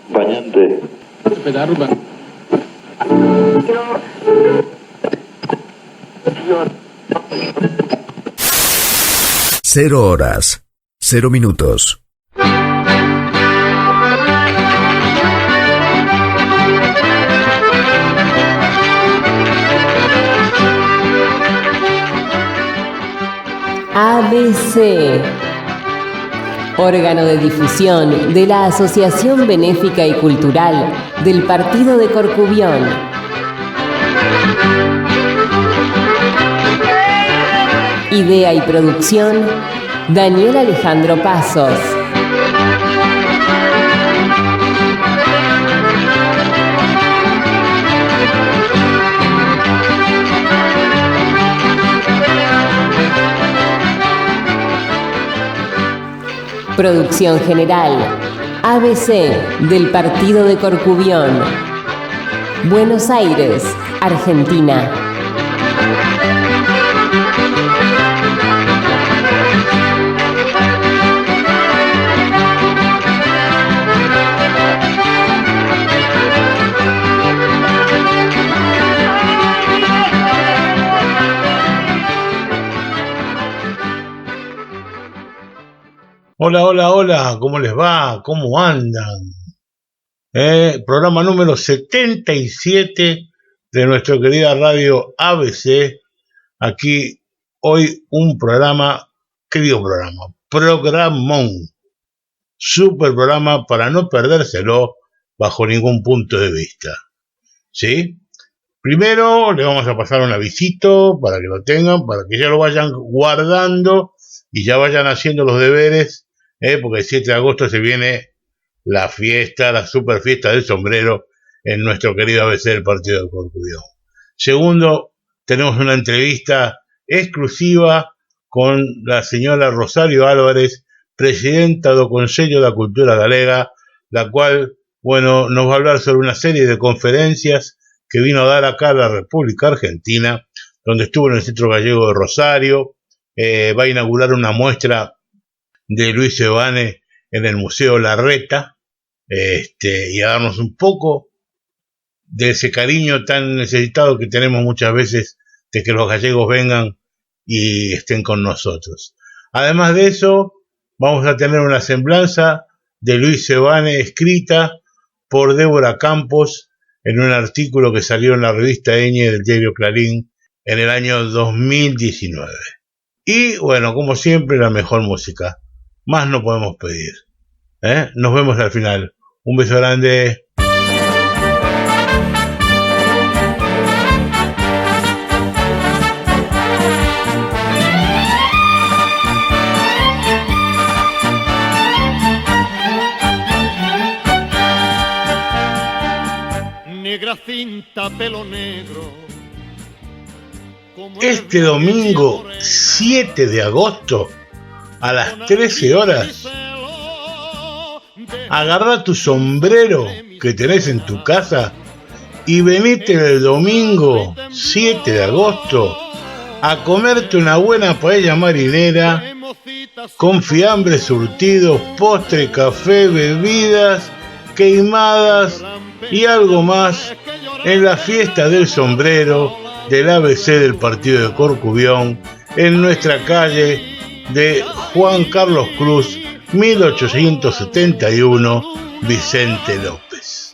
Acompañante. Cero horas, 0 minutos. ABC, órgano de difusión de la Asociación Benéfica y Cultural del Partido de Corcubión. Idea y producción, Daniel Alejandro Pasos. Producción general, ABC del Partido de Corcubión. Buenos Aires, Argentina. Hola, hola, hola, ¿cómo les va? ¿Cómo andan? Programa número 77 de nuestra querida radio ABC. Aquí hoy un programa, programón, super programa para no perdérselo bajo ningún punto de vista. ¿Sí? Primero le vamos a pasar un avisito para que lo tengan, para que ya lo vayan guardando y ya vayan haciendo los deberes. Porque el 7 de agosto se viene la fiesta, la super fiesta del sombrero en nuestro querido ABC del Partido de Corcubión. Segundo, tenemos una entrevista exclusiva con la señora Rosario Álvarez, presidenta do Consello da Cultura Galega, la cual, bueno, nos va a hablar sobre una serie de conferencias que vino a dar acá a la República Argentina, donde estuvo en el Centro Gallego de Rosario. Va a inaugurar una muestra de Luis Sebane en el Museo Larreta, y a darnos un poco de ese cariño tan necesitado que tenemos muchas veces de que los gallegos vengan y estén con nosotros. Además de eso, vamos a tener una semblanza de Luis Sebane escrita por Débora Campos en un artículo que salió en la revista Eñe del diario Clarín en el año 2019. Y bueno, como siempre, la mejor música. Más no podemos pedir. Nos vemos al final. Un beso grande. Negra cinta, pelo negro. Este domingo 7 de agosto a las 13 horas, agarra tu sombrero que tenés en tu casa y venite el domingo 7 de agosto a comerte una buena paella marinera con fiambres surtidos, postre, café, bebidas, queimadas y algo más en la fiesta del sombrero del ABC del Partido de Corcubión en nuestra calle de Juan Carlos Cruz, 1871, Vicente López.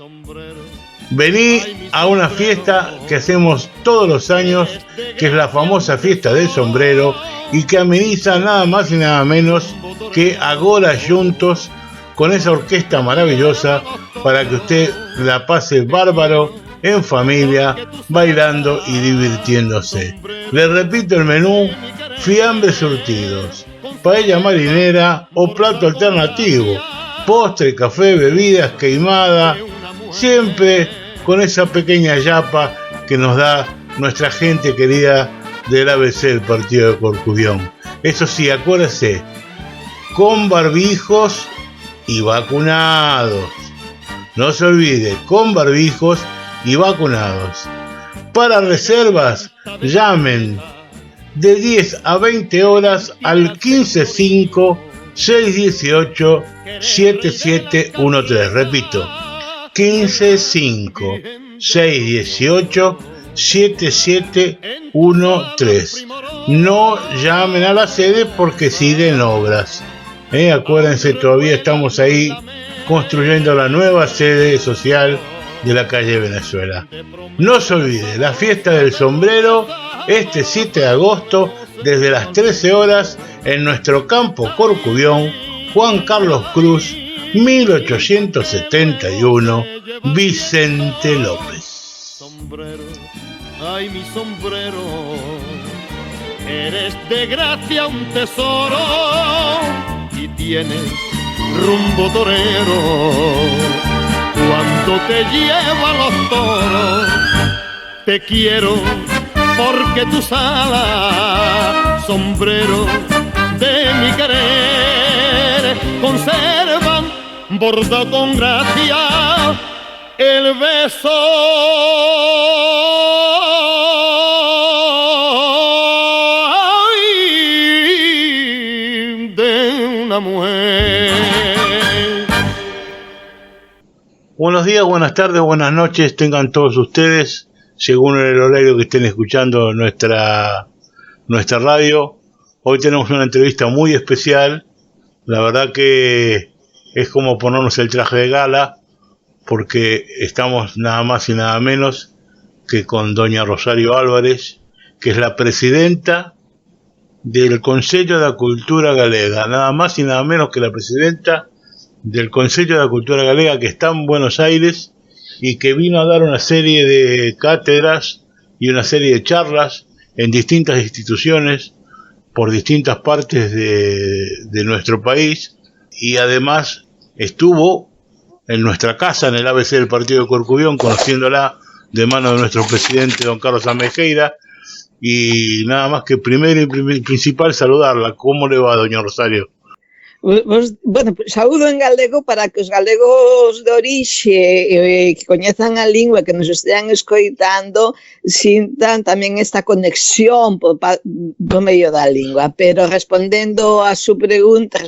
Vení a una fiesta que hacemos todos los años, que es la famosa fiesta del sombrero y que ameniza nada más y nada menos que Agora Juntos, con esa orquesta maravillosa para que usted la pase bárbaro en familia, bailando y divirtiéndose. Le repito el menú: fiambres surtidos, paella marinera o plato alternativo, postre, café, bebidas, queimada, siempre con esa pequeña yapa que nos da nuestra gente querida del ABC del Partido de Corcubión. Eso sí, acuérdese, con barbijos y vacunados. No se olvide, con barbijos y vacunados. Para reservas, llamen de 10 a 20 horas al 155-618-7713. Repito, 155-618-7713. No llamen a la sede porque siguen obras. Acuérdense, todavía estamos ahí construyendo la nueva sede social de la calle Venezuela. No se olvide, la fiesta del sombrero este 7 de agosto desde las 13 horas en nuestro campo Corcubión, Juan Carlos Cruz, 1871, Vicente López. Sombrero, ay mi sombrero, eres de gracia un tesoro y tienes rumbo torero. Cuando te llevo a los toros, te quiero porque tus alas, sombrero de mi querer, conservan bordado con gracia el beso de una mujer. Buenos días, buenas tardes, buenas noches tengan todos ustedes, según el horario que estén escuchando nuestra radio. Hoy tenemos una entrevista muy especial. La verdad que es como ponernos el traje de gala, porque estamos nada más y nada menos que con doña Rosario Álvarez, que es la presidenta del Consello de la Cultura Galega, nada más y nada menos que la presidenta del Consello de la Cultura Galega, que está en Buenos Aires y que vino a dar una serie de cátedras y una serie de charlas en distintas instituciones por distintas partes de nuestro país, y además estuvo en nuestra casa, en el ABC del partido de Corcubión, conociéndola de mano de nuestro presidente don Carlos Amejeira, y nada más que primero y principal saludarla. ¿Cómo le va, doña Rosario? Bueno, pues saúdo en galego para que os galegos de orixe que coñezan a lingua, que nos estean escoitando, sintan tamén esta conexión do medio da lingua. Pero respondendo a su pregunta,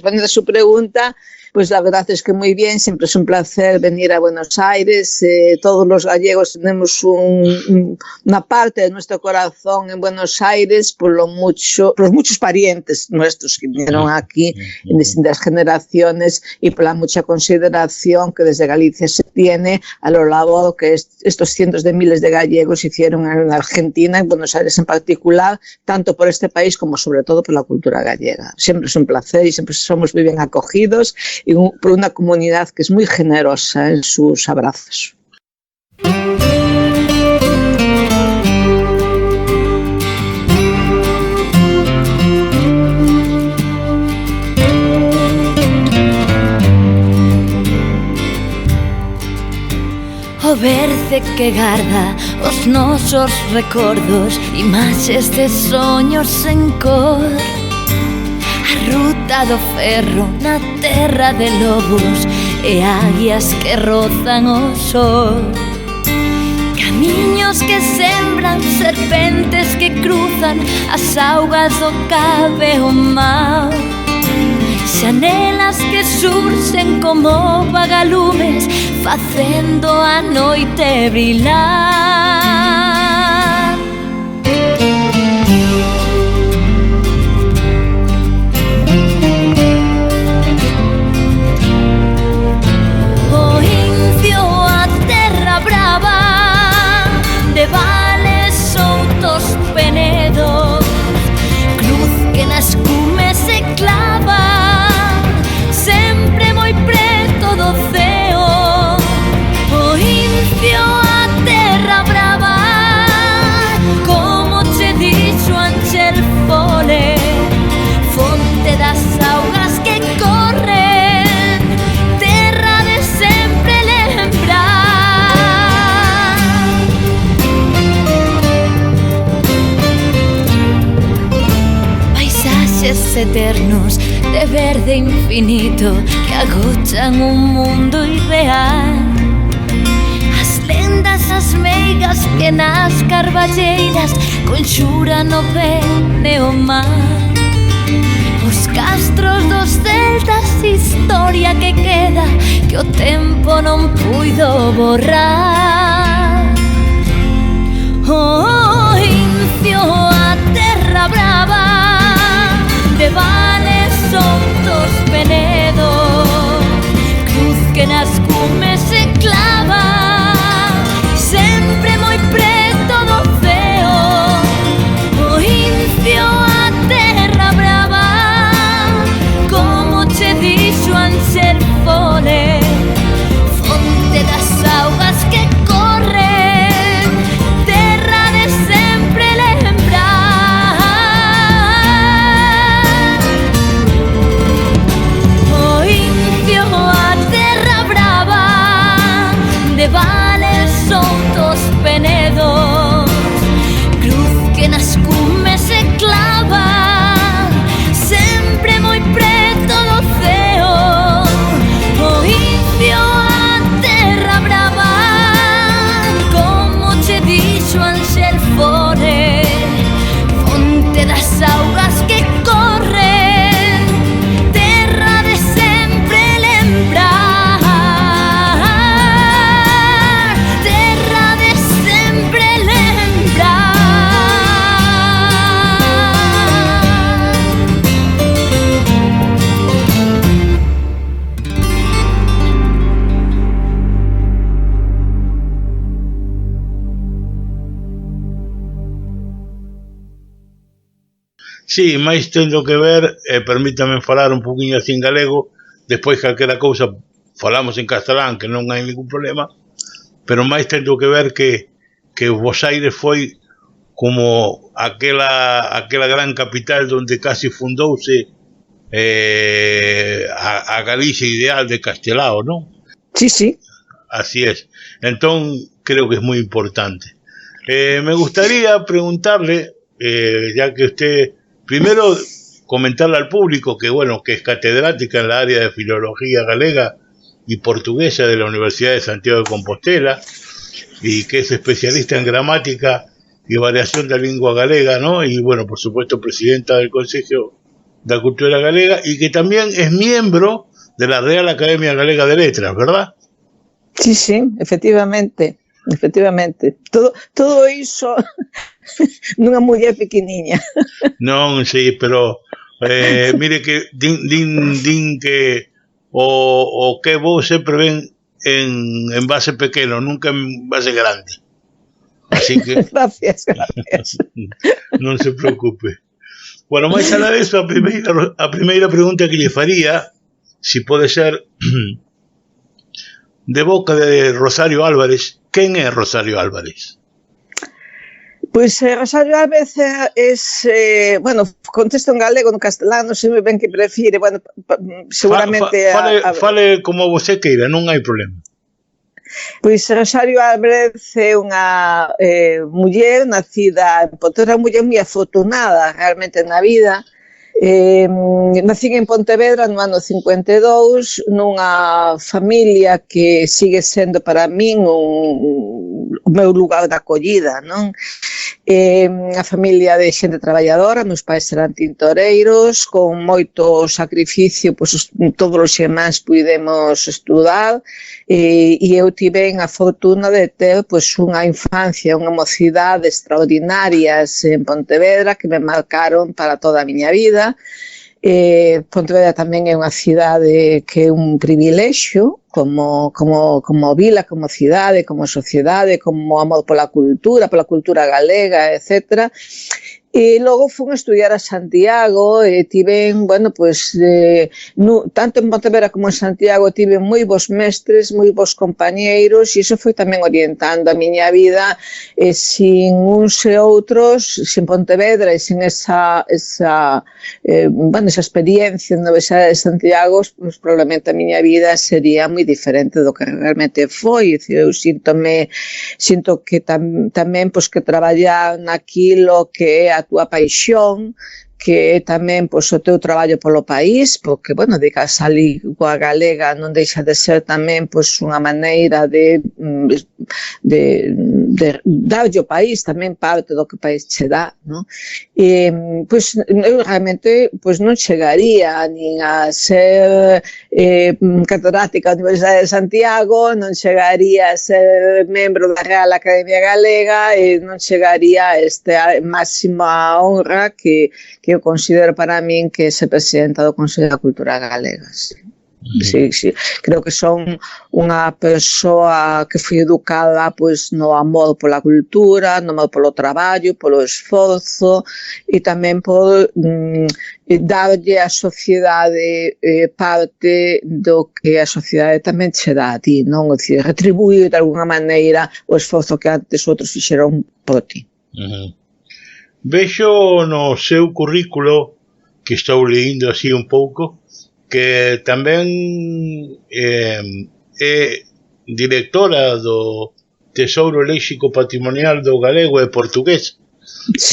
pues la verdad es que muy bien, siempre es un placer venir a Buenos Aires. Todos los gallegos tenemos una parte de nuestro corazón en Buenos Aires por los muchos parientes nuestros que vinieron aquí en distintas generaciones, y por la mucha consideración que desde Galicia se tiene a lo largo que estos cientos de miles de gallegos hicieron en Argentina, en Buenos Aires en particular, tanto por este país como sobre todo por la cultura gallega. Siempre es un placer y siempre somos muy bien acogidos, y por una comunidad que es muy generosa en sus abrazos. O verde que garda os nosos recordos, imaxes de soños sen cor. A ruta do ferro na terra de lobos e águias que rozan o sol. Camiños que sembran, serpentes que cruzan as augas do Cabo o mar. Xanelas que surxen como vagalumes, facendo a noite brillar. O incio a terra brava, de vales soutos penedos, cruz que nas cumes se clava, sempre moi preto do ceo. O incio a terra brava, como che dixo Ángel Fole, fonte das augas que corren, terra de sempre lembrar. Paisaxes eternos de verde infinito que agochan un mundo irreal. As lendas prendas as meigas que nas carballeiras conxuran o ben e o mar. Os castros dos celtas, historia que queda que o tempo non puido borrar. Oh, Incio, a terra brava de vales soltos Penedos, cruz que nas cumes se clava sempre moi preto do ceo. Oh, Incio, a terra brava, como che dixo Anxel Fone, fonte das augas que corren, terra de sempre lembrar. Oh, Incio, a terra brava de vales soltos Penedos, cruz que nas cumes se clava sempre moi preto do ceo. Oh, Incio, a terra brava, como che dixo Anxel Fone, fonte das augas que corren, terra de sempre lembrar, terra de sempre lembrar. Sí, máis tendo que ver, permítame falar un poquinho así en galego, despois calquera cousa falamos en castelán, que non hai ningún problema, pero máis tendo que ver que Bos Aires foi como aquela gran capital donde casi fundouse a Galicia ideal de Castelao, non? Sí, sí. Así es. Entón, creo que es muy importante. Me gustaría preguntarle, ya que usted, primero comentarle al público que, bueno, que es catedrática en la área de Filología Galega y Portuguesa de la Universidad de Santiago de Compostela, y que es especialista en gramática y variación de la lengua galega, ¿no? Y, bueno, por supuesto, presidenta del Consejo de la Cultura Galega, y que también es miembro de la Real Academia Galega de Letras, ¿verdad? Sí, sí, efectivamente. Todo iso nunha muller pequeniña. Non, sí, pero mire que din que o que vos sempre ven en base pequeno, nunca en base grande. Así que Gracias. non se preocupe. Bueno, máis alá disso, a primeira pregunta que lle faría, si pode ser de boca de Rosario Álvarez. Quen é Rosario Álvarez? Pois Rosario Álvarez bueno, contesto en galego, no castelán, non sei moi ben que prefire, bueno, seguramente... Fale como você queira, non hai problema. Pois Rosario Álvarez é unha muller nacida en Pontevedra, muller moi afortunada realmente na vida. Nacín en Pontevedra no ano 52 nunha familia que sigue sendo para min o meu lugar de acollida, non? A familia de xente traballadora, meus pais eran tintoreiros, con moito sacrificio, pois todos os irmáns puidemos estudar, e eu tive a fortuna de ter pois unha infancia, unha mocidade extraordinarias en Pontevedra que me marcaron para toda a miña vida. Pontevedra tamén é unha cidade que é un privilexio como vila, como cidade, como sociedade, como amor pola cultura galega, etc. E logo fun a estudiar a Santiago e tiven, bueno, pois, tanto en Pontevedra como en Santiago tiven moi bons mestres, moi bons compañeiros, e iso foi tamén orientando a miña vida, sin uns e outros, sin Pontevedra e sin esa experiencia na Universidade de Santiago, pois probablemente a miña vida sería moi diferente do que realmente foi. Eu sinto que tamén pois que traballar naquilo que é a túa paixón, que é tamén pois, o teu traballo polo país, porque, bueno, digas a lingua galega non deixa de ser tamén pois, unha maneira de darlle ao país tamén parte do que o país che dá, non? E, pois, eu realmente pois, non chegaría nin a ser catedrática da Universidade de Santiago, non chegaría a ser membro da Real Academia Galega e non chegaría a esta máxima honra que eu considero para min que é ser presidenta do Consello da Cultura Galega. Sí, sí. Creo que son unha persoa que foi educada pois, no amor pola cultura, no amor polo traballo, polo esforzo e tamén por darlle á sociedade parte do que a sociedade tamén che dá a ti, non? É dicir, retribuir de alguna maneira o esforzo que antes outros fixeron por ti. Vexo no seu currículo, que estou leyendo así un pouco, que tamén é directora do Tesouro Léxico Patrimonial do Galego e Portugués,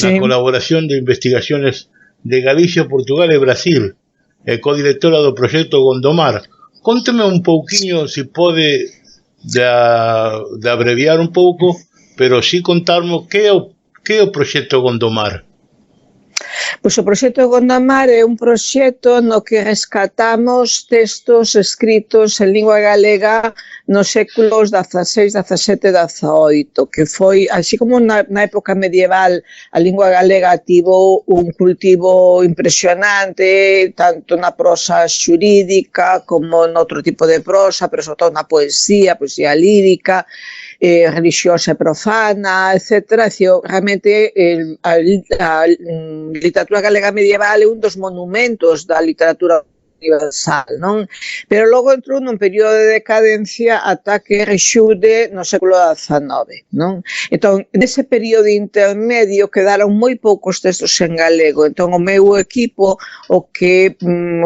na colaboración de investigaciones de Galicia, Portugal e Brasil, e codirectora do proxecto Gondomar. Conteme un pouquiño, se pode, de abreviar un pouco, pero si contarmos que é o proxecto Gondomar. Pois o proxecto Gondomar é un proxecto no que rescatamos textos escritos en lingua galega nos séculos XVI, XVII e XVIII, que foi, así como na época medieval a lingua galega tivo un cultivo impresionante, tanto na prosa xurídica como noutro tipo de prosa, pero sobre todo na poesía lírica, religiosa e profana, etc. Realmente a literatura galega medieval é un dos monumentos da literatura universal, non? Pero logo entrou nun período de decadencia ata que rexude no século XIX, non? Entón, nese período intermedio quedaron moi poucos textos en galego. Entón, o meu equipo o que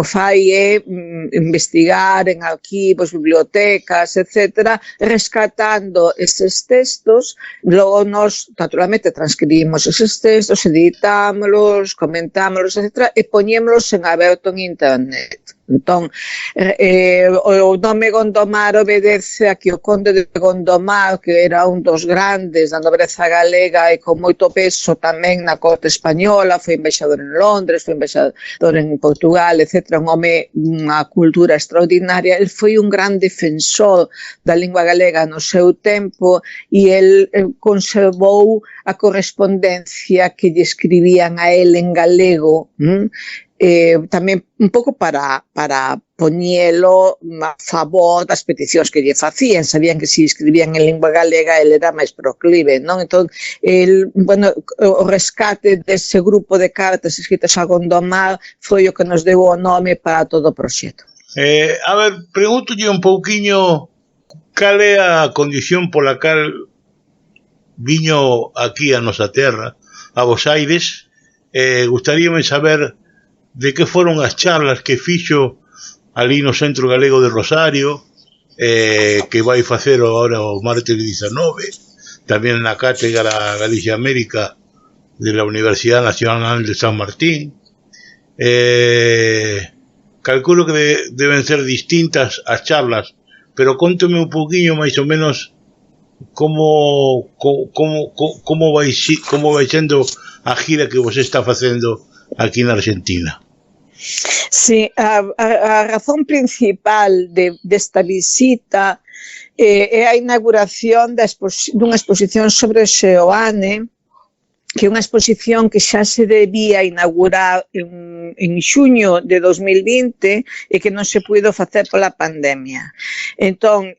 fai é investigar en arquivos, bibliotecas, etc., rescatando eses textos. Logo nos, naturalmente, transcribimos eses textos, editámoslos, comentámoslos, etc., e poñémoslos en aberto en internet. Entón, o nome Gondomar obedece a que o conde de Gondomar, que era un dos grandes da nobreza galega e con moito peso tamén na corte española, foi embaixador en Londres, foi embaixador en Portugal, etc., un home, unha cultura extraordinaria. El foi un gran defensor da lingua galega no seu tempo e el conservou a correspondencia que lle escribían a el en galego, tamén un pouco para poñelo a favor das peticións que lle facían. Sabían que se escribían en lingua galega ele era máis proclive, non? Entón, o rescate dese grupo de cartas escritas a Gondomar foi o que nos deu o nome para todo o proxecto. A ver, pregúntolle un pouquiño cal é a condición pola cal viño aquí a nosa terra, a Bos Aires. Gustaríame saber de que foron as charlas que fixo ali no Centro Galego de Rosario, que vai facer agora o martes 19, tamén na Cátedra Galicia América de la Universidad Nacional de San Martín. Calculo que deben ser distintas as charlas, pero conteme un poquinho máis ou menos como vai sendo a gira que você está facendo aquí na Argentina. Sí, a razón principal desta visita é a inauguración dunha exposición sobre Seoane, que é unha exposición que xa se debía inaugurar en xuño de 2020 e que non se puido facer pola pandemia. Entón,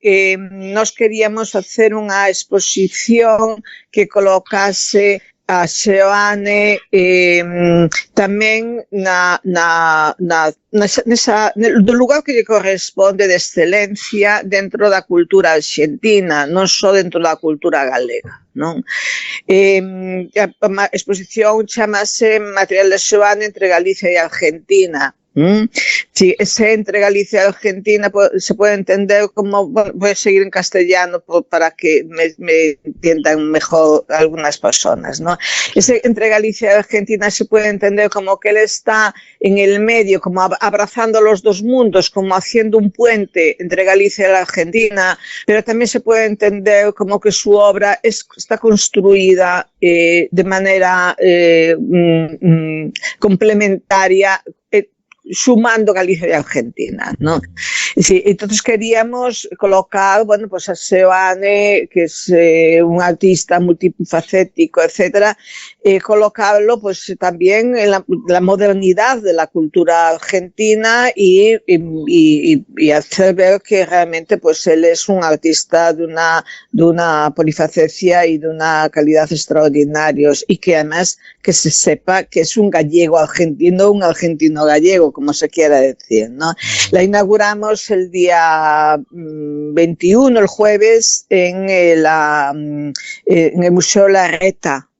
nós queríamos facer unha exposición que colocase a Seoane tamén do lugar que lle corresponde de excelencia dentro da cultura argentina, non só dentro da cultura galega, non? A exposición chamase Material de Seoane entre Galicia e Argentina. Sí, ese entre Galicia y Argentina se puede entender como, bueno, voy a seguir en castellano para que me entiendan mejor algunas personas, ¿no? Ese entre Galicia y Argentina se puede entender como que él está en el medio, como abrazando los dos mundos, como haciendo un puente entre Galicia y la Argentina, pero también se puede entender como que su obra está construida de manera complementaria, sumando Galicia y Argentina, ¿no? Sí, entonces queríamos colocar, bueno, pues a Seoane, que es un artista multifacético, etcétera, colocarlo pues también en la modernidad de la cultura argentina y hacer ver que realmente pues él es un artista de una polifacencia y de una calidad extraordinarios, y que además que se sepa que es un gallego argentino, un argentino gallego, como se quiera decir, ¿no? La inauguramos el día 21, el jueves, en el Museo Larreta,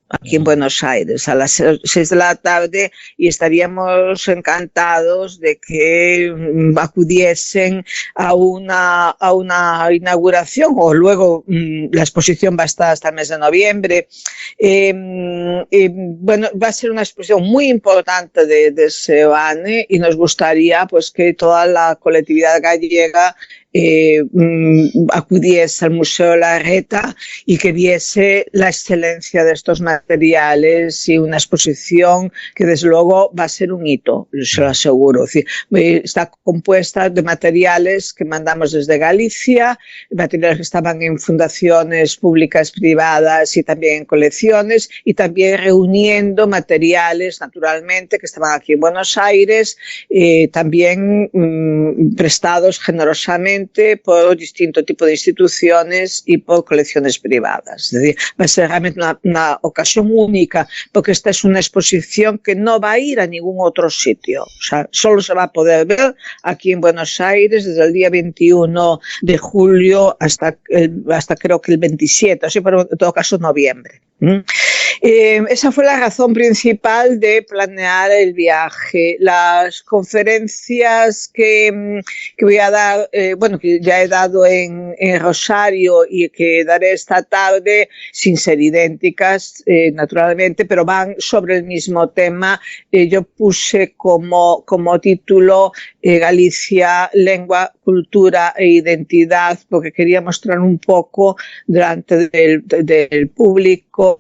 aquí en Buenos Aires, a las 6 de la tarde, y estaríamos encantados de que acudiesen a una inauguración, o luego la exposición va a estar hasta el mes de noviembre. Bueno, va a ser una exposición muy importante de Seoane, y nos gustaría pues que toda la colectividad gallega acudiese al Museo Larreta y que viese la excelencia de estos materiales, y una exposición que desde luego va a ser un hito, se lo aseguro. Es decir, está compuesta de materiales que mandamos desde Galicia, materiales que estaban en fundaciones públicas, privadas y también en colecciones, y también reuniendo materiales naturalmente que estaban aquí en Buenos Aires, también prestados generosamente por distinto tipo de instituciones y por colecciones privadas. Es decir, va a ser realmente una ocasión única, porque esta es una exposición que no va a ir a ningún otro sitio. O sea, solo se va a poder ver aquí en Buenos Aires desde el día 21 de julio hasta creo que el 27, o sea, pero en todo caso noviembre. Esa fue la razón principal de planear el viaje. Las conferencias que voy a dar, bueno, que ya he dado en Rosario y que daré esta tarde, sin ser idénticas, naturalmente, pero van sobre el mismo tema. Yo puse como título Galicia, lengua, cultura e identidad, porque quería mostrar un poco delante del público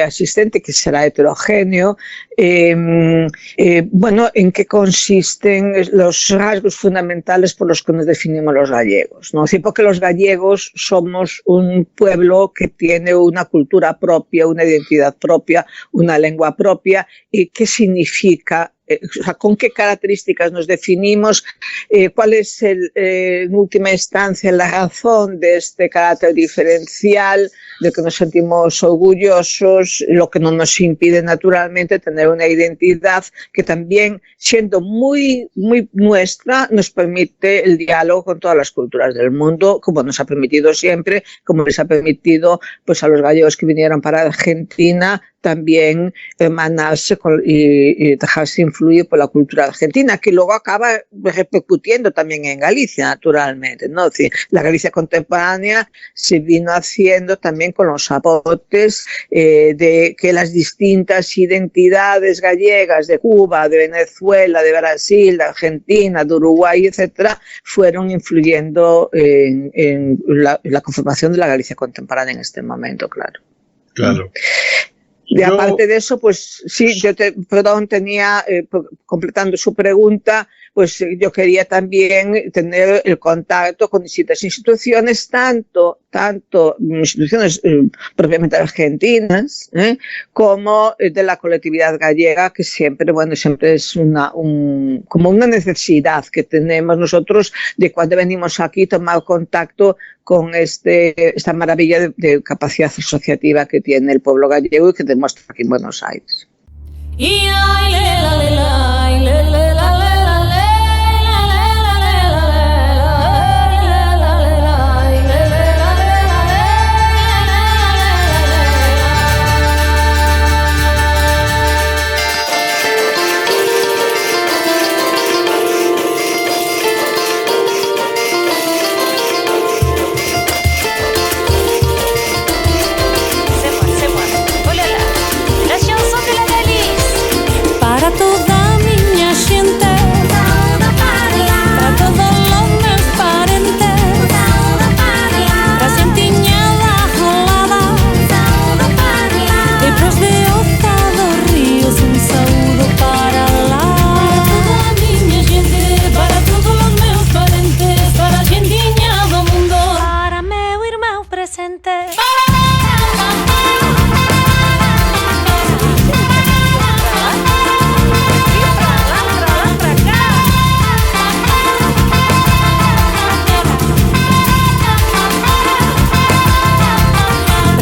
asistente, que será heterogéneo, bueno, en qué consisten los rasgos fundamentales por los que nos definimos los gallegos, ¿no? Sí, porque los gallegos somos un pueblo que tiene una cultura propia, una identidad propia, una lengua propia, y qué significa, o sea, con qué características nos definimos, cuál es en última instancia la razón de este carácter diferencial, de que nos sentimos orgullosos, lo que no nos impide naturalmente tener una identidad que también, siendo muy, muy nuestra, nos permite el diálogo con todas las culturas del mundo, como nos ha permitido siempre, como les ha permitido pues a los gallegos que vinieron para Argentina también hermanarse y dejarse influir por la cultura argentina, que luego acaba repercutiendo también en Galicia, naturalmente, ¿no? Es decir, la Galicia contemporánea se vino haciendo también con los aportes de que las distintas identidades gallegas de Cuba, de Venezuela, de Brasil, de Argentina, de Uruguay, etcétera, fueron influyendo en la conformación de la Galicia contemporánea en este momento, claro. Claro. Y aparte de eso, pues sí, tenía, completando su pregunta, pues yo quería también tener el contacto con distintas instituciones, tanto instituciones propiamente argentinas, como de la colectividad gallega, que siempre es como una necesidad que tenemos nosotros de cuando venimos aquí tomar contacto con esta maravilla de capacidad asociativa que tiene el pueblo gallego y que demuestra aquí en Buenos Aires.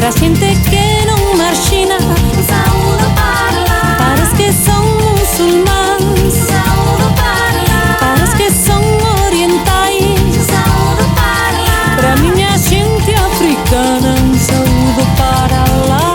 Para xente que non marxina, un saúdo para os que son musulmáns, un saúdo para os que son orientais, un saúdo para a miña xente africana, un saúdo para lá.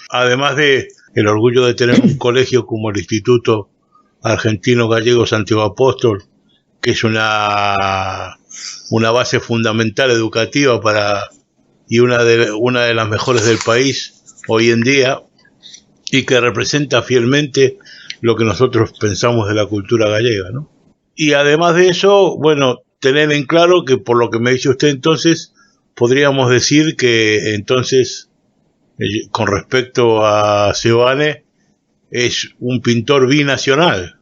Además de el orgullo de tener un colegio como el Instituto Argentino Gallego Santiago Apóstol, que es una base fundamental educativa y una de las mejores del país hoy en día, y que representa fielmente lo que nosotros pensamos de la cultura gallega, ¿no? Y además de eso, bueno, tener en claro que por lo que me dice usted entonces, podríamos decir que entonces, con respecto a Seoane, es un pintor binacional,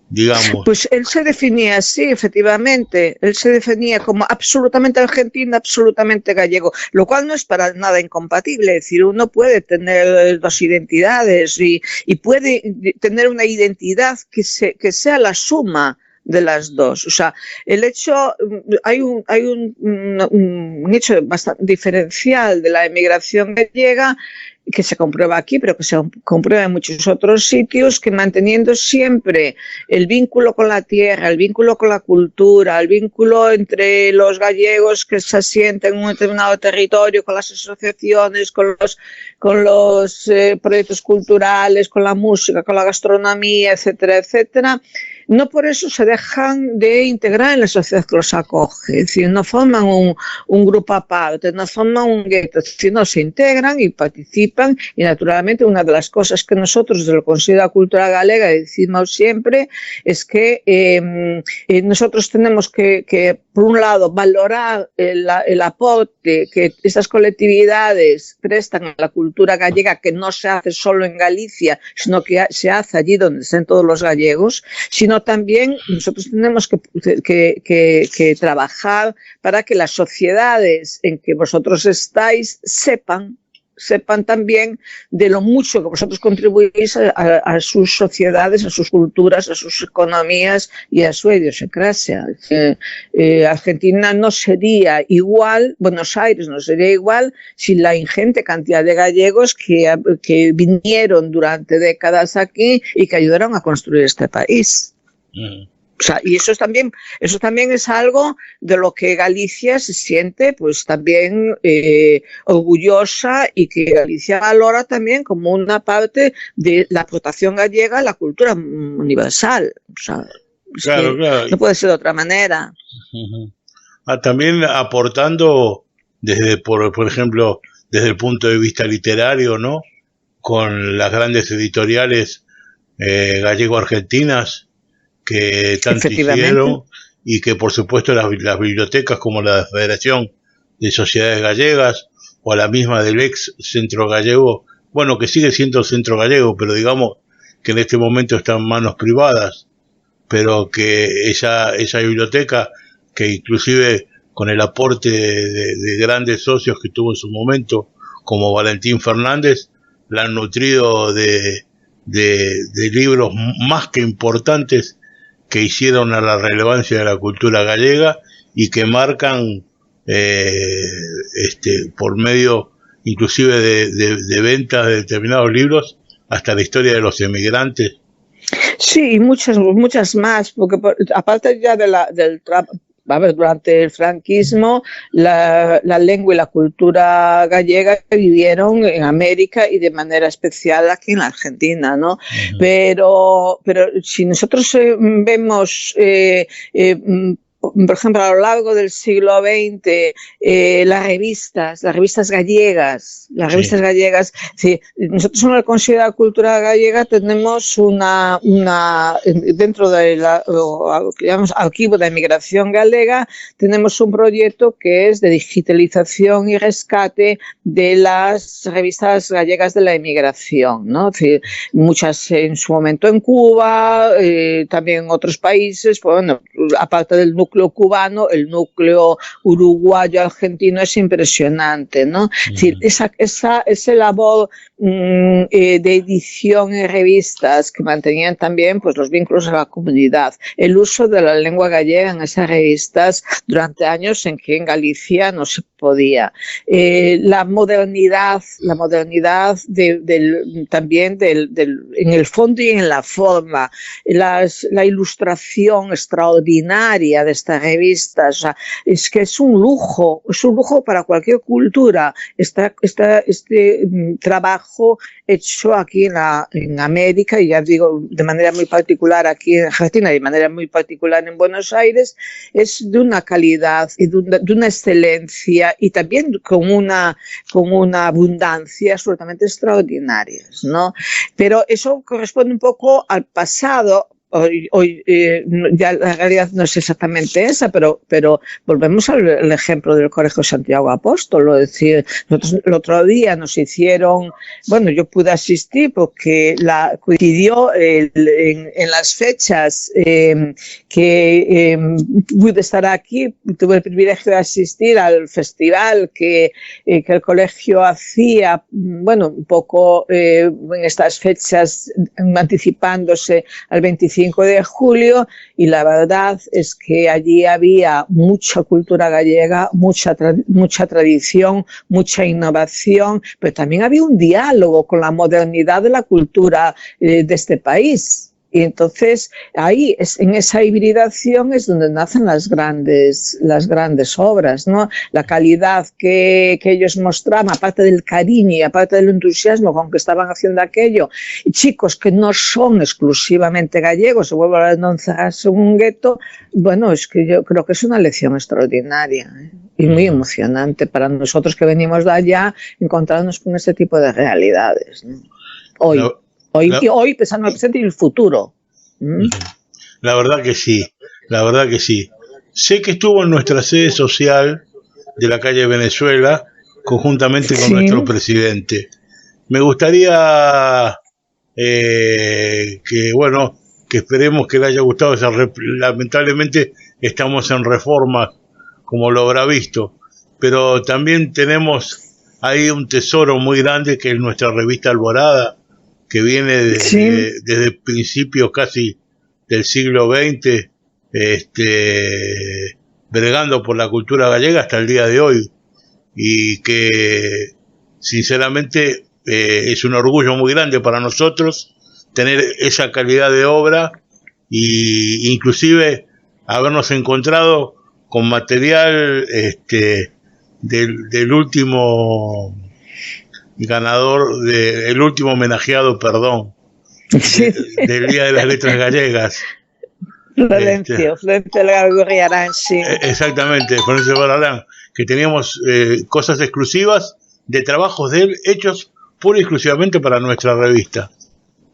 digamos. Pues él se definía así, efectivamente. Él se definía como absolutamente argentino, absolutamente gallego, lo cual no es para nada incompatible. Es decir, uno puede tener dos identidades y puede tener una identidad que sea la suma de las dos. O sea, el hecho, hay un hecho bastante diferencial de la emigración gallega, que se comprueba aquí, pero que se comprueba en muchos otros sitios, que manteniendo siempre el vínculo con la tierra, el vínculo con la cultura, el vínculo entre los gallegos que se asienten en un determinado territorio, con las asociaciones, con los proyectos culturales, con la música, con la gastronomía, etcétera, etcétera, no por eso se dejan de integrar en la sociedad que los acoge, es decir, no forman un grupo aparte, no forman un gueto, sino se integran y participan, y naturalmente una de las cosas que nosotros desde el Consejo de la Cultura Galega decimos siempre es que nosotros tenemos que, por un lado, valorar el aporte que estas colectividades prestan a la cultura gallega, que no se hace solo en Galicia, sino que se hace allí donde estén todos los gallegos, sino también nosotros tenemos que trabajar para que las sociedades en que vosotros estáis sepan también de lo mucho que vosotros contribuís a sus sociedades, a sus culturas, a sus economías y a su idiosincrasia. Argentina no sería igual, Buenos Aires no sería igual sin la ingente cantidad de gallegos que vinieron durante décadas aquí y que ayudaron a construir este país. O sea, y eso también es algo de lo que Galicia se siente pues también orgullosa, y que Galicia valora también como una parte de la aportación gallega a la cultura universal. O sea, claro. No puede ser de otra manera. También aportando por ejemplo, desde el punto de vista literario, ¿no? Con las grandes editoriales gallego-argentinas que tanto hicieron, y que por supuesto las bibliotecas como la Federación de Sociedades Gallegas o la misma del ex Centro Gallego, bueno, que sigue siendo el Centro Gallego, pero digamos que en este momento está en manos privadas, pero que esa biblioteca, que inclusive con el aporte de grandes socios que tuvo en su momento, como Valentín Fernández, la han nutrido de libros más que importantes que hicieron a la relevancia de la cultura gallega y que marcan por medio inclusive de ventas de determinados libros hasta la historia de los emigrantes. Sí, muchas más, porque aparte ya durante el franquismo, la lengua y la cultura gallega vivieron en América y de manera especial aquí en la Argentina, ¿no? Pero si nosotros vemos por ejemplo, a lo largo del siglo XX, las revistas gallegas, sí, nosotros en el Consejo de la Cultura Gallega tenemos dentro de lo que llamamos Archivo de Emigración Galega, tenemos un proyecto que es de digitalización y rescate de las revistas gallegas de la emigración, ¿no? Es decir, muchas en su momento en Cuba, también en otros países, bueno, aparte del núcleo cubano, el núcleo uruguayo, argentino es impresionante, ¿no? Es decir, esa labor de edición en revistas que mantenían también pues los vínculos a la comunidad, el uso de la lengua gallega en esas revistas durante años en que en Galicia no se podía, la modernidad también en el fondo y en la forma, la ilustración extraordinaria de estas revistas, o sea, es que es un lujo para cualquier cultura este trabajo hecho aquí en América, y ya digo de manera muy particular aquí en Argentina y de manera muy particular en Buenos Aires, es de una calidad y de una excelencia, y también con una abundancia absolutamente extraordinarias, ¿no? Pero eso corresponde un poco al pasado. Hoy ya la realidad no es exactamente esa, pero volvemos al ejemplo del Colegio Santiago Apóstol. Es decir, nosotros el otro día nos hicieron, bueno, yo pude asistir porque coincidió en las fechas que pude estar aquí, tuve el privilegio de asistir al festival que el colegio hacía, bueno, un poco en estas fechas, anticipándose al 25 25 de julio, y la verdad es que allí había mucha cultura gallega, mucha tradición, mucha innovación, pero también había un diálogo con la modernidad de la cultura de este país. Y entonces ahí, en esa hibridación es donde nacen las grandes obras, ¿no? La calidad que ellos mostraban, aparte del cariño y aparte del entusiasmo con que estaban haciendo aquello, y chicos que no son exclusivamente gallegos, se vuelven a no encerrarse en un gueto, bueno, es que yo creo que es una lección extraordinaria, ¿eh? Y muy emocionante para nosotros que venimos de allá, encontrarnos con este tipo de realidades, ¿no? Hoy pensando en el presente y el futuro. La verdad que sí, la verdad que sí. Sé que estuvo en nuestra sede social de la calle Venezuela, conjuntamente con nuestro presidente. Me gustaría que esperemos que le haya gustado lamentablemente estamos en reforma, como lo habrá visto, pero también tenemos ahí un tesoro muy grande que es nuestra revista Alborada, que viene desde principios casi del siglo XX, bregando por la cultura gallega hasta el día de hoy, y que sinceramente es un orgullo muy grande para nosotros tener esa calidad de obra, y inclusive habernos encontrado con material del último ganador, el último homenajeado, del Día de las Letras Gallegas. Florencio Gargorriarán, sí. Exactamente, Florencio Gargorriarán, que teníamos cosas exclusivas de trabajos de él hechos pura y exclusivamente para nuestra revista.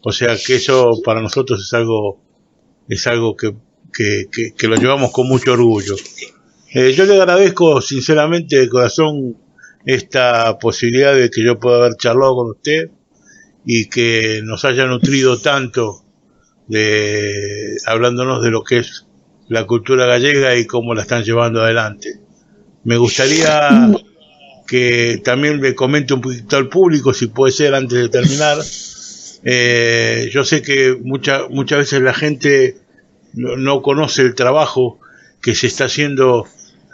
O sea que eso para nosotros es algo que lo llevamos con mucho orgullo. Yo le agradezco sinceramente de corazón esta posibilidad de que yo pueda haber charlado con usted y que nos haya nutrido tanto hablándonos de lo que es la cultura gallega y cómo la están llevando adelante. Me gustaría que también le comente un poquito al público, si puede ser, antes de terminar. Yo sé que muchas veces la gente no conoce el trabajo que se está haciendo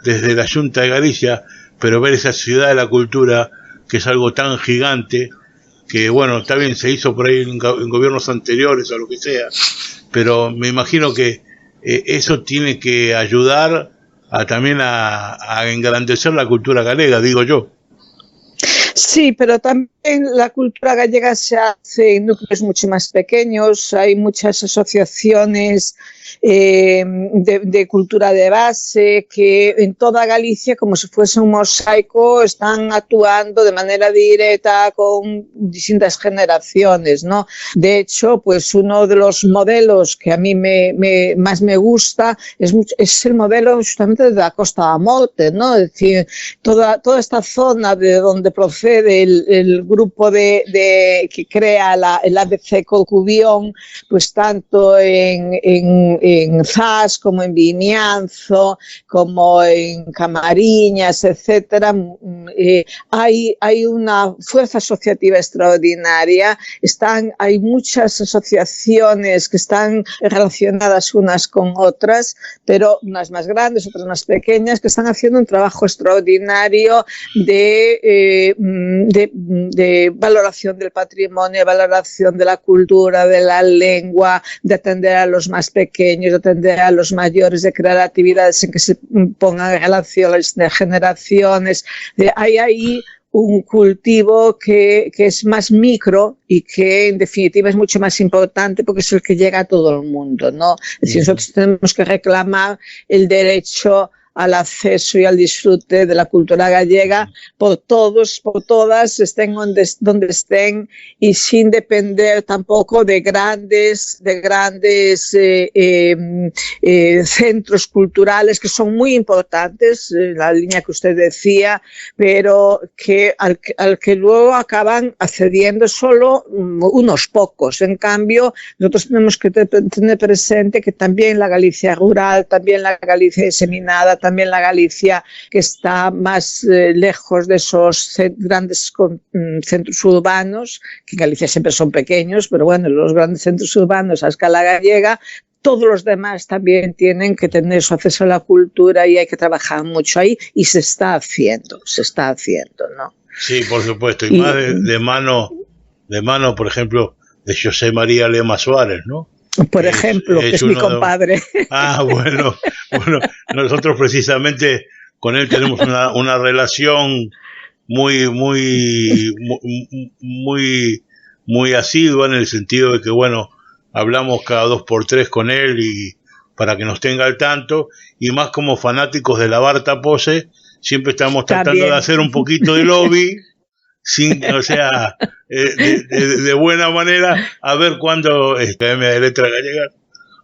desde la Junta de Galicia, pero ver esa ciudad de la cultura, que es algo tan gigante, que bueno, está bien, se hizo por ahí en gobiernos anteriores o lo que sea, pero me imagino que eso tiene que ayudar también a engrandecer la cultura galega, digo yo. Sí, pero también la cultura gallega se hace en núcleos mucho más pequeños, hay muchas asociaciones de cultura de base que en toda Galicia, como si fuese un mosaico, están actuando de manera directa con distintas generaciones, ¿no? De hecho, pues uno de los modelos que a mí más me gusta es el modelo justamente de la Costa da Morte, ¿no? Es decir, toda esta zona de donde procede el grupo que crea el ABC Colcubión, pues tanto en Zas como en Vimianzo, como en Camariñas, etcétera, hay una fuerza asociativa extraordinaria. Hay muchas asociaciones que están relacionadas unas con otras, pero unas más grandes, otras más pequeñas, que están haciendo un trabajo extraordinario de valoración del patrimonio, de valoración de la cultura, de la lengua, de atender a los más pequeños, de atender a los mayores, de crear actividades en que se pongan en relación las generaciones. Hay ahí un cultivo que es más micro y que en definitiva es mucho más importante porque es el que llega a todo el mundo, ¿no? Es decir, nosotros tenemos que reclamar el derecho al acceso y al disfrute de la cultura gallega por todos, por todas, estén donde estén, y sin depender tampoco de grandes centros culturales que son muy importantes, la línea que usted decía, pero que al que luego acaban accediendo solo unos pocos. En cambio, nosotros tenemos que tener presente que también la Galicia rural, también la Galicia diseminada, también la Galicia que está más lejos de esos grandes centros urbanos, que en Galicia siempre son pequeños, pero bueno, los grandes centros urbanos a escala gallega todos los demás también tienen que tener su acceso a la cultura y hay que trabajar mucho ahí y se está haciendo, ¿no? Sí, por supuesto, y más de mano, por ejemplo, de José María Lema Suárez, ¿no? Por ejemplo, que es mi compadre. Bueno, nosotros precisamente con él tenemos una relación muy, muy, muy, muy asidua, en el sentido de que, bueno, hablamos cada 2 por 3 con él y para que nos tenga al tanto, y más como fanáticos de la Barta Pose, siempre estamos tratando de hacer un poquito de lobby, o sea, de buena manera, a ver cuándo Academia de Letras Gallegas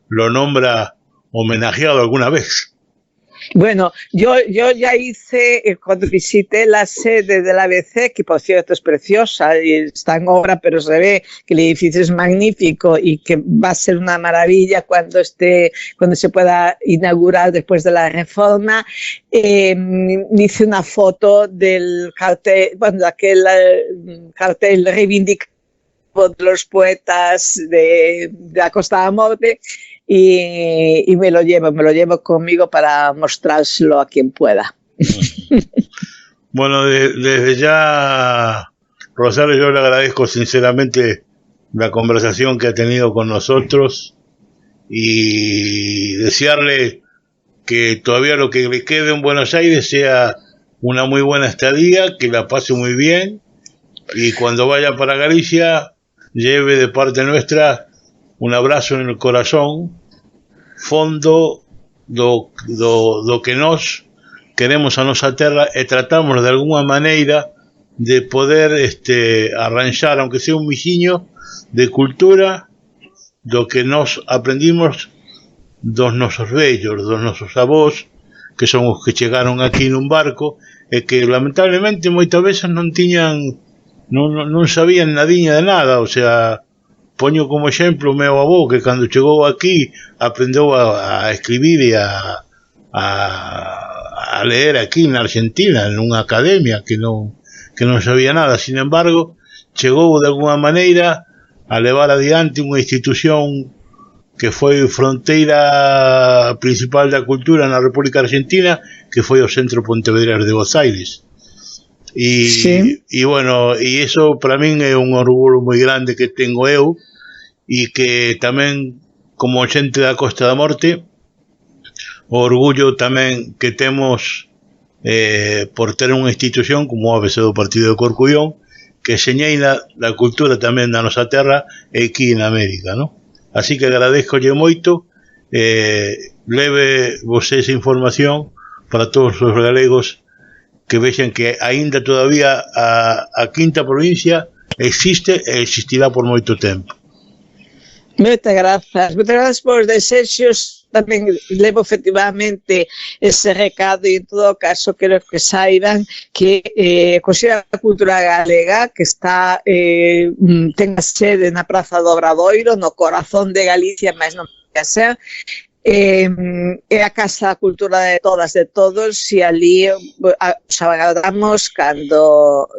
lo nombra homenajeado alguna vez. Bueno, yo ya hice, cuando visité la sede del ABC, que por cierto es preciosa y está en obra, pero se ve que el edificio es magnífico y que va a ser una maravilla cuando se pueda inaugurar después de la reforma. Hice una foto del cartel, bueno, de aquel cartel reivindicativo de los poetas de la Costa de la Morte. Y me lo llevo conmigo para mostrárselo a quien pueda. Bueno, desde ya, Rosario, yo le agradezco sinceramente la conversación que ha tenido con nosotros y desearle que todavía lo que le quede en Buenos Aires sea una muy buena estadía, que la pase muy bien y cuando vaya para Galicia lleve de parte nuestra un abrazo en el corazón, fondo do que nós queremos a nosa terra e tratamos de alguna maneira de poder arranxar, aunque sea un mixiño de cultura do que nós aprendimos dos nosos vellos, dos nosos avós, que son os que chegaron aquí nun barco e que lamentablemente moitas veces non sabían nadiña de nada, o sea, poño como exemplo o meu avó que cando chegou aquí aprendeu a escribir e a leer aquí na Argentina, nunha academia que non sabía nada, sin embargo chegou de alguna maneira a levar adiante unha institución que foi fronteira principal da cultura na República Argentina, que foi o Centro Pontevedrés de Buenos Aires. E bueno, e iso para min é un orgullo moi grande que tengo eu, e que tamén como xente da Costa da Morte o orgullo tamén que temos por ter unha institución como o ABC do Partido de Corcullón que señeila da cultura tamén da nosa terra e aquí en América, ¿no? Así que agradezcolle moito, leve você esa información para todos os galegos que vexan que aínda todavía a quinta provincia existe e existirá por moito tempo. Moitas grazas por os desexos. Tamén levo efectivamente ese recado e en todo caso quero que saiban que considera a cultura galega que está ten a sede na Praza do Obradoiro, no corazón de Galicia, mas non pode ser. É a Casa da Cultura de todas, de todos, e ali os agardamos cando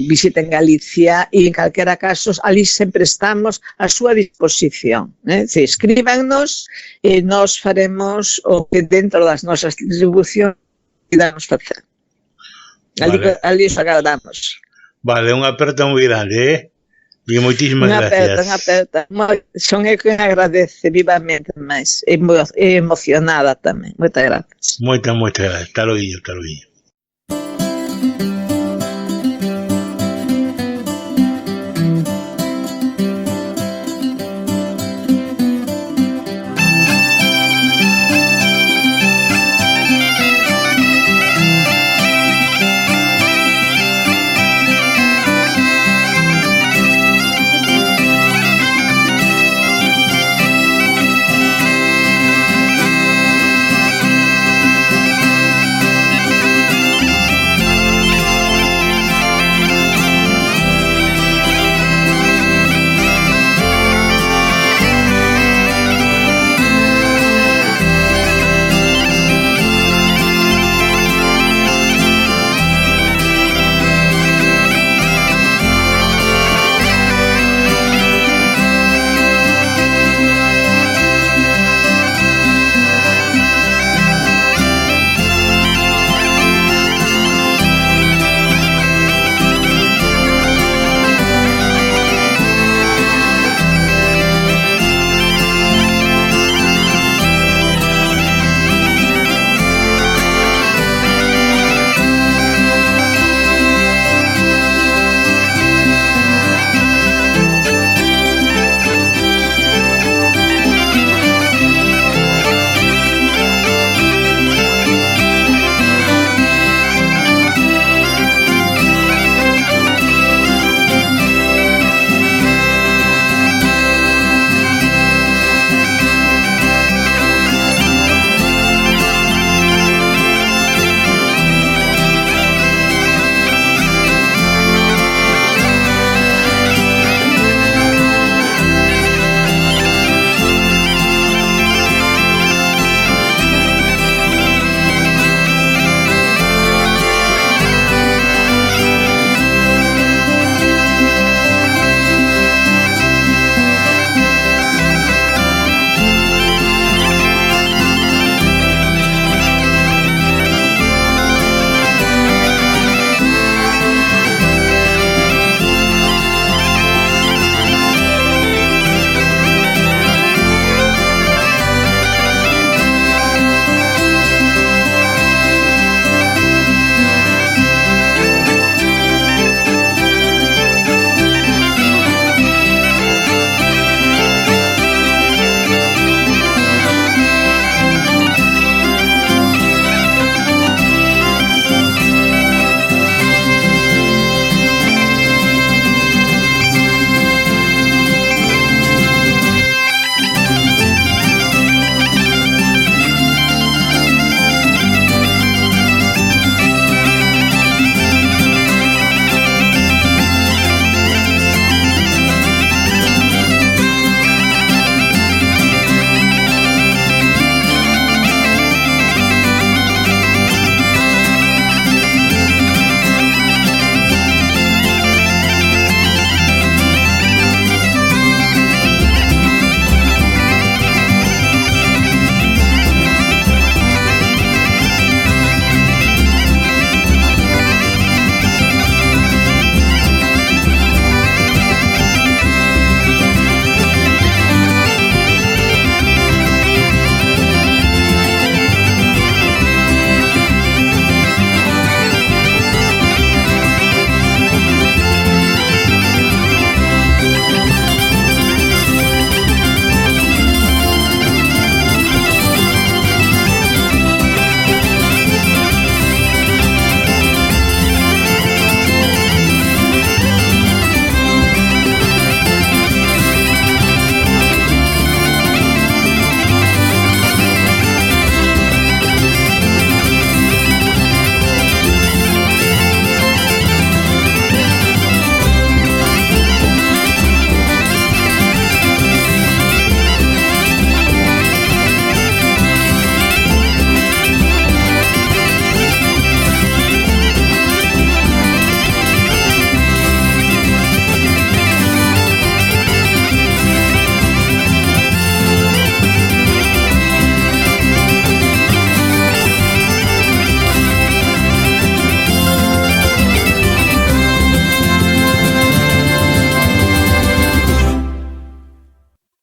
visiten Galicia e en calquera caso ali sempre estamos a súa disposición, Se escríbanos e nós faremos o que dentro das nosas distribucións podamos facer. Ali os agardamos. Vale, unha aperta moi grande, e moitísimas gracias. Unha aperta. Son eu que agradece vivamente máis. Emocionada tamén. Moitas gracias. Moitas gracias. Hasta logo.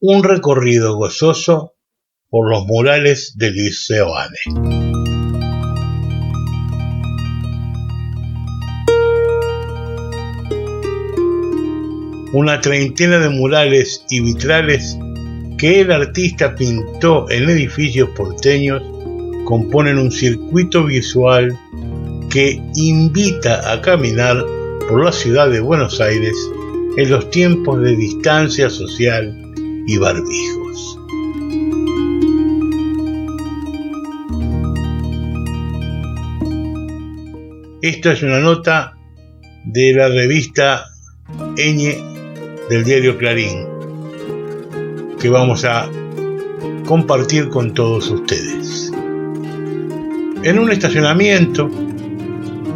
un recorrido gozoso por los murales de Luis Seoane. Una treintena de murales y vitrales que el artista pintó en edificios porteños componen un circuito visual que invita a caminar por la ciudad de Buenos Aires en los tiempos de distancia social y barbijos. Esto es una nota de la revista Ñ del diario Clarín que vamos a compartir con todos ustedes. En un estacionamiento,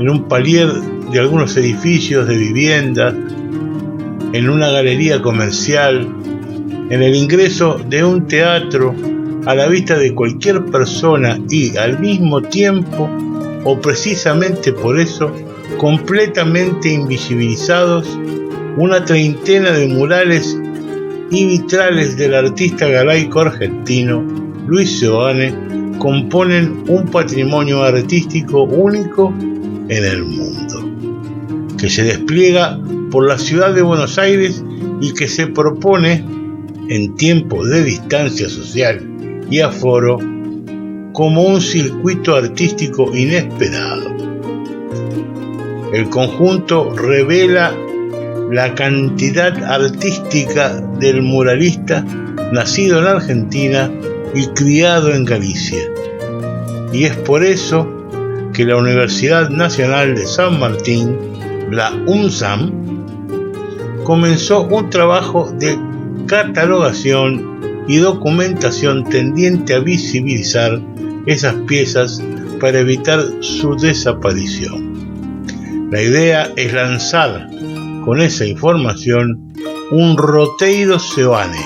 en un palier de algunos edificios de vivienda, en una galería comercial, en el ingreso de un teatro, a la vista de cualquier persona y al mismo tiempo, o precisamente por eso, completamente invisibilizados, una treintena de murales y vitrales del artista galaico argentino Luis Seoane componen un patrimonio artístico único en el mundo, que se despliega por la ciudad de Buenos Aires y que se propone, en tiempos de distancia social y aforo, como un circuito artístico inesperado. El conjunto revela la cantidad artística del muralista nacido en Argentina y criado en Galicia. Y es por eso que la Universidad Nacional de San Martín, la UNSAM, comenzó un trabajo de catalogación y documentación tendiente a visibilizar esas piezas para evitar su desaparición. La idea es lanzar con esa información un roteiro Seoane,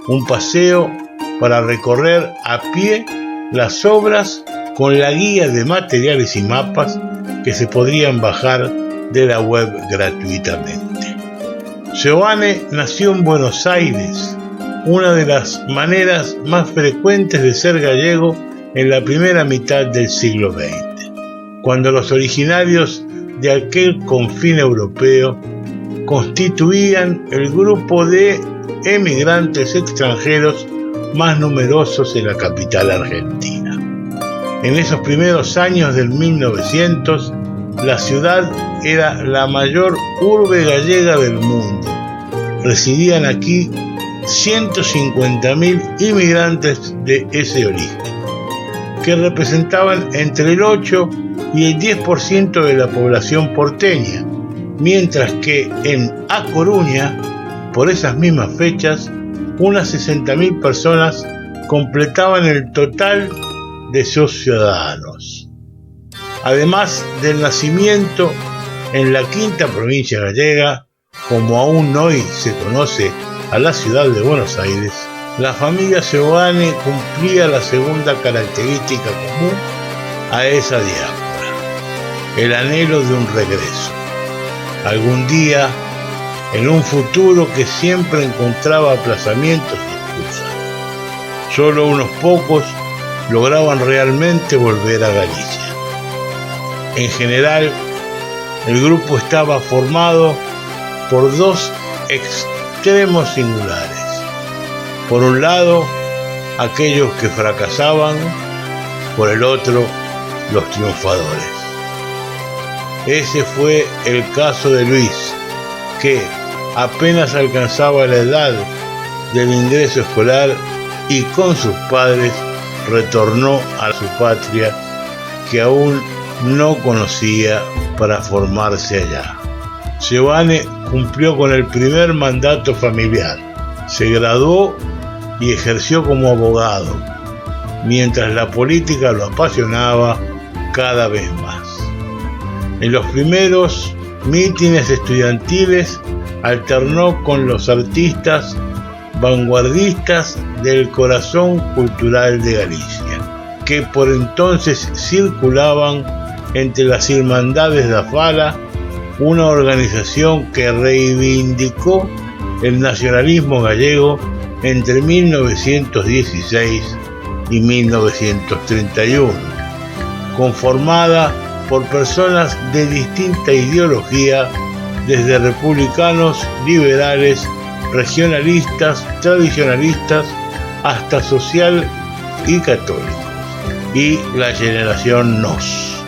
un paseo para recorrer a pie las obras con la guía de materiales y mapas que se podrían bajar de la web gratuitamente. Seoane nació en Buenos Aires, una de las maneras más frecuentes de ser gallego en la primera mitad del siglo XX, cuando los originarios de aquel confín europeo constituían el grupo de emigrantes extranjeros más numerosos en la capital argentina. En esos primeros años del 1900, la ciudad era la mayor urbe gallega del mundo. Residían aquí 150.000 inmigrantes de ese origen, que representaban entre el 8 y el 10% de la población porteña, mientras que en A Coruña, por esas mismas fechas, unas 60.000 personas completaban el total de sus ciudadanos. Además del nacimiento en la quinta provincia gallega, como aún hoy se conoce a la ciudad de Buenos Aires, la familia Seoane cumplía la segunda característica común a esa diáspora: el anhelo de un regreso. Algún día, en un futuro que siempre encontraba aplazamientos y excusas. Solo unos pocos lograban realmente volver a Galicia. En general, el grupo estaba formado por dos extremos singulares. Por un lado, aquellos que fracasaban, por el otro, los triunfadores. Ese fue el caso de Luis, que apenas alcanzaba la edad del ingreso escolar y con sus padres retornó a su patria que aún no conocía para formarse allá. Seoane cumplió con el primer mandato familiar, se graduó y ejerció como abogado, mientras la política lo apasionaba cada vez más. En los primeros mítines estudiantiles alternó con los artistas vanguardistas del corazón cultural de Galicia, que por entonces circulaban entre las Irmandades da Fala, una organización que reivindicó el nacionalismo gallego entre 1916 y 1931, conformada por personas de distinta ideología, desde republicanos, liberales, regionalistas, tradicionalistas, hasta social y católicos, y la generación Nos,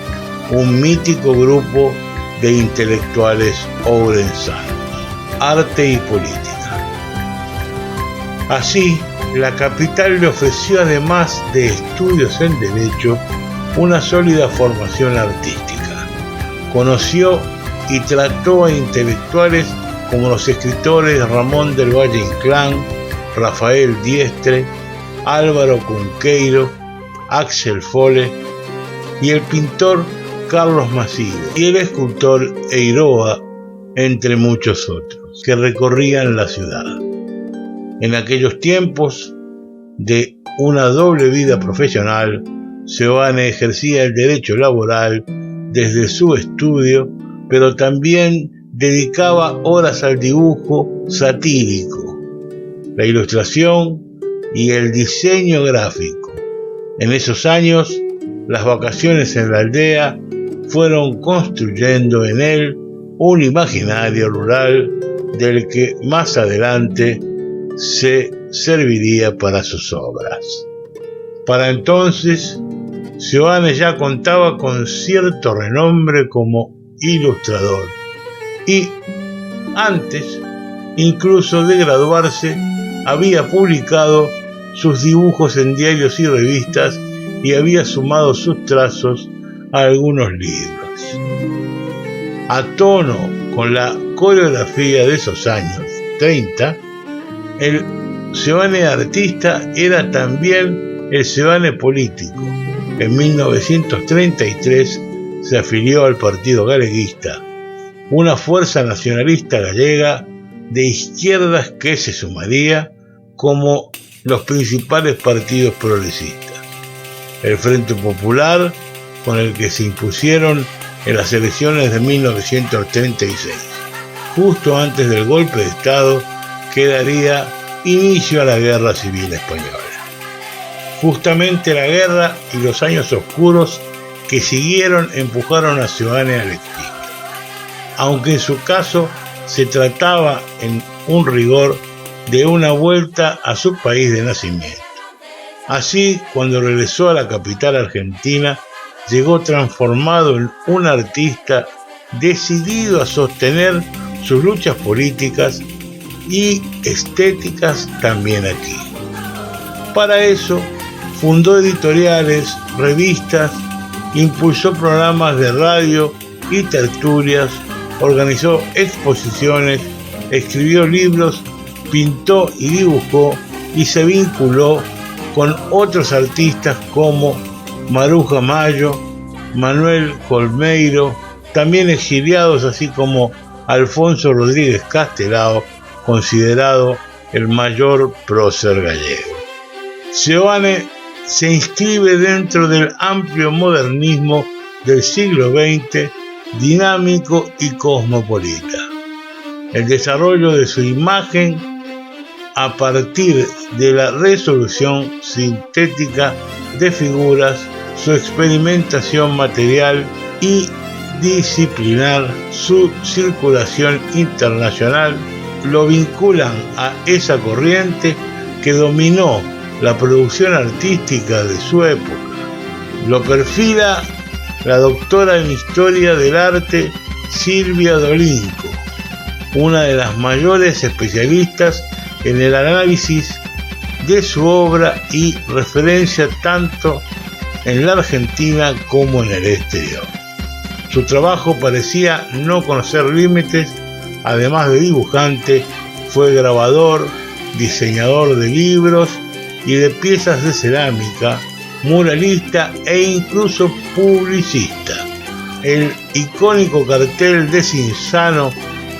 un mítico grupo de intelectuales ourensanos, arte y política. Así, la capital le ofreció, además de estudios en Derecho, una sólida formación artística. Conoció y trató a intelectuales como los escritores Ramón del Valle Inclán, Rafael Diestre, Álvaro Cunqueiro, Axel Fole y el pintor Carlos Maside y el escultor Eiroa, entre muchos otros, que recorrían la ciudad. En aquellos tiempos de una doble vida profesional, Seoane ejercía el derecho laboral desde su estudio, pero también dedicaba horas al dibujo satírico, la ilustración y el diseño gráfico. En esos años, las vacaciones en la aldea fueron construyendo en él un imaginario rural del que más adelante se serviría para sus obras. Para entonces, Seoane ya contaba con cierto renombre como ilustrador y, antes incluso de graduarse, había publicado sus dibujos en diarios y revistas y había sumado sus trazos a algunos libros. A tono con la coreografía de esos años 30, el Seoane artista era también el Seoane político. En 1933 se afilió al Partido Galeguista, una fuerza nacionalista gallega de izquierdas que se sumaría como los principales partidos progresistas. El Frente Popular, con el que se impusieron en las elecciones de 1936, justo antes del golpe de Estado que daría inicio a la Guerra Civil Española. Justamente la guerra y los años oscuros que siguieron empujaron a Seoane al exilio, aunque en su caso se trataba en un rigor de una vuelta a su país de nacimiento. Así, cuando regresó a la capital argentina, llegó transformado en un artista decidido a sostener sus luchas políticas y estéticas también aquí. Para eso, fundó editoriales, revistas, impulsó programas de radio y tertulias, organizó exposiciones, escribió libros, pintó y dibujó y se vinculó con otros artistas como Maruja Mayo, Manuel Colmeiro, también exiliados, así como Alfonso Rodríguez Castelao, considerado el mayor prócer gallego. Seoane se inscribe dentro del amplio modernismo del siglo XX, dinámico y cosmopolita. El desarrollo de su imagen a partir de la resolución sintética de figuras, su experimentación material y disciplinar, su circulación internacional, lo vinculan a esa corriente que dominó la producción artística de su época. Lo perfila la doctora en Historia del Arte Silvia Dolinco, una de las mayores especialistas en el análisis de su obra y referencia tanto en la Argentina como en el exterior. Su trabajo parecía no conocer límites. Además de dibujante, fue grabador, diseñador de libros y de piezas de cerámica, muralista e incluso publicista. El icónico cartel de Cinzano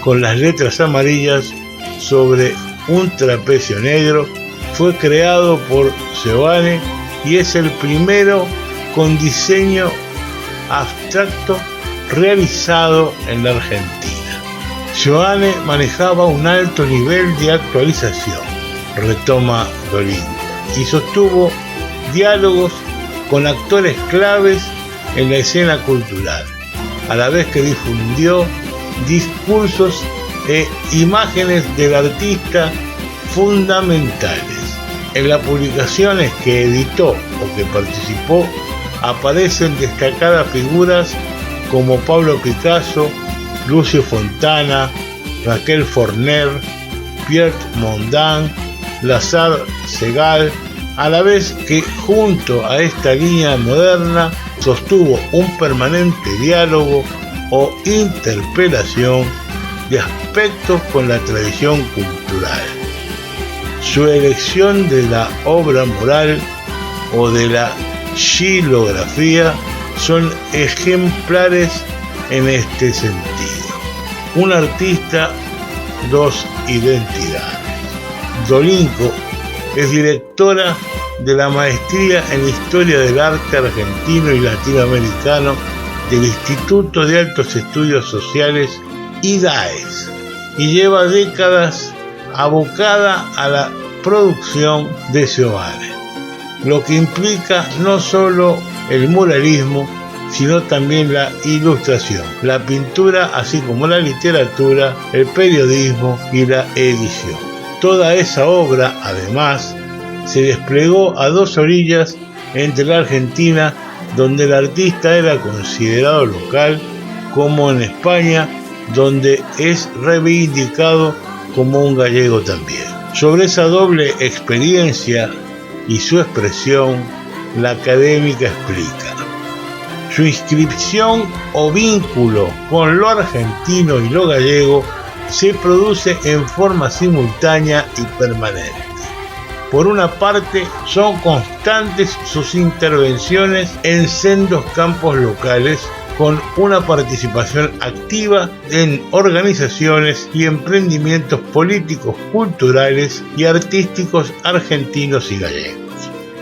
con las letras amarillas sobre un trapecio negro fue creado por Seoane y es el primero con diseño abstracto realizado en la Argentina. Seoane manejaba un alto nivel de actualización. retoma Dorín, y sostuvo diálogos con actores claves en la escena cultural, a la vez que difundió discursos e imágenes del artista fundamentales. En las publicaciones que editó o que participó aparecen destacadas figuras como Pablo Picasso, Lucio Fontana, Raquel Forner, Pierre Mondin, Lazare Segal, a la vez que junto a esta línea moderna sostuvo un permanente diálogo o interpelación de aspectos con la tradición cultural. Su elección de la obra moral o de la xilografía son ejemplares en este sentido. Un artista, dos identidades. Dolinco es directora de la Maestría en Historia del Arte Argentino y Latinoamericano del Instituto de Altos Estudios Sociales IDAES y lleva décadas abocada a la producción de Seoane, lo que implica no solo el muralismo, sino también la ilustración, la pintura, así como la literatura, el periodismo y la edición. Toda esa obra, además, se desplegó a dos orillas entre la Argentina, donde el artista era considerado local, como en España, donde es reivindicado como un gallego también. Sobre esa doble experiencia y su expresión, la académica explica: su inscripción o vínculo con lo argentino y lo gallego se produce en forma simultánea y permanente. Por una parte, son constantes sus intervenciones en sendos campos locales, con una participación activa en organizaciones y emprendimientos políticos, culturales y artísticos argentinos y gallegos.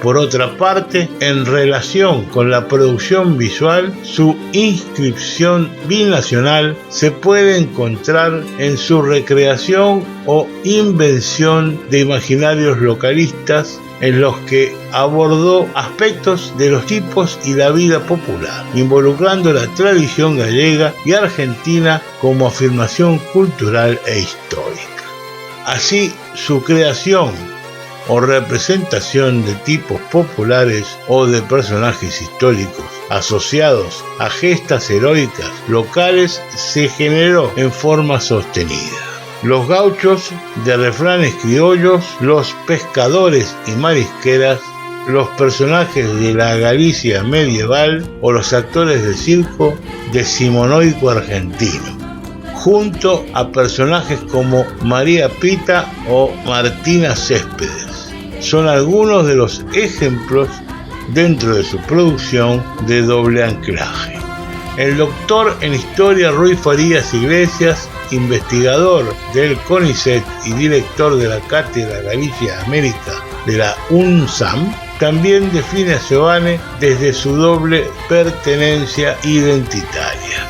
Por otra parte, en relación con la producción visual, su inscripción binacional se puede encontrar en su recreación o invención de imaginarios localistas, en los que abordó aspectos de los tipos y la vida popular, involucrando la tradición gallega y argentina como afirmación cultural e histórica. Así, su creación o representación de tipos populares o de personajes históricos asociados a gestas heroicas locales se generó en forma sostenida. Los gauchos de refranes criollos, los pescadores y marisqueras, los personajes de la Galicia medieval o los actores de circo decimonónico argentino, junto a personajes como María Pita o Martina Céspedes. Son algunos de los ejemplos dentro de su producción de doble anclaje. El doctor en Historia Ruy Farías Iglesias, investigador del CONICET y director de la Cátedra Galicia América de la UNSAM, también define a Seoane desde su doble pertenencia identitaria.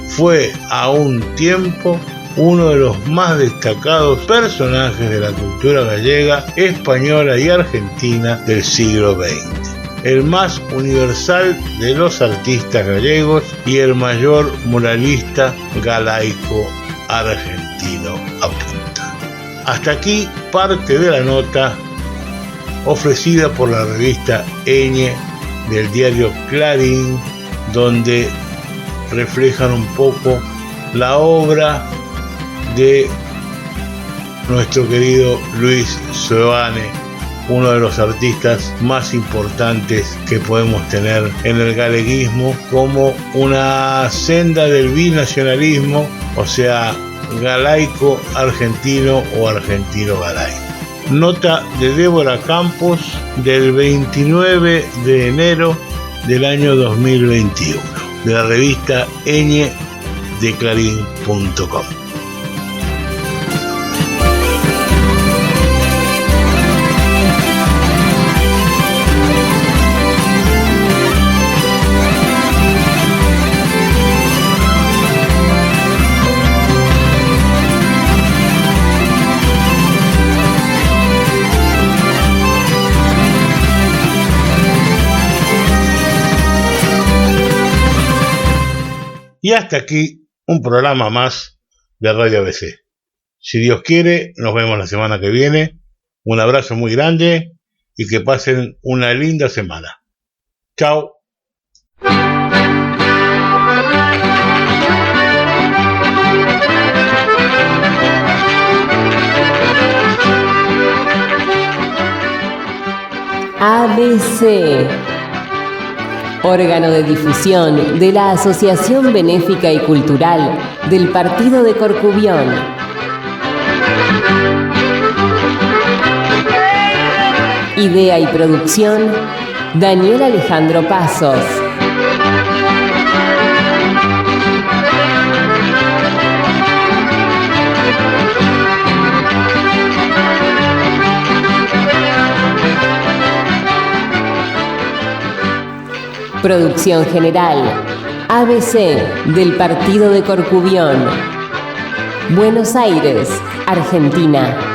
Fue a un tiempo uno de los más destacados personajes de la cultura gallega, española y argentina del siglo XX. El más universal de los artistas gallegos y el mayor muralista galaico argentino, apunta. Hasta aquí parte de la nota ofrecida por la revista Ñ del diario Clarín, donde reflejan un poco la obra de nuestro querido Luis Seoane, uno de los artistas más importantes que podemos tener en el galeguismo, como una senda del binacionalismo, o sea, galaico argentino o argentino galaico. Nota de Débora Campos del 29 de enero del año 2021, de la revista Ñ de Clarín.com. Y hasta aquí un programa más de Radio ABC. Si Dios quiere, nos vemos la semana que viene. Un abrazo muy grande y que pasen una linda semana. Chao. ABC, órgano de difusión de la Asociación Benéfica y Cultural del Partido de Corcubión. Idea y producción, Daniel Alejandro Pasos. Producción general, ABC del Partido de Corcubión. Buenos Aires, Argentina.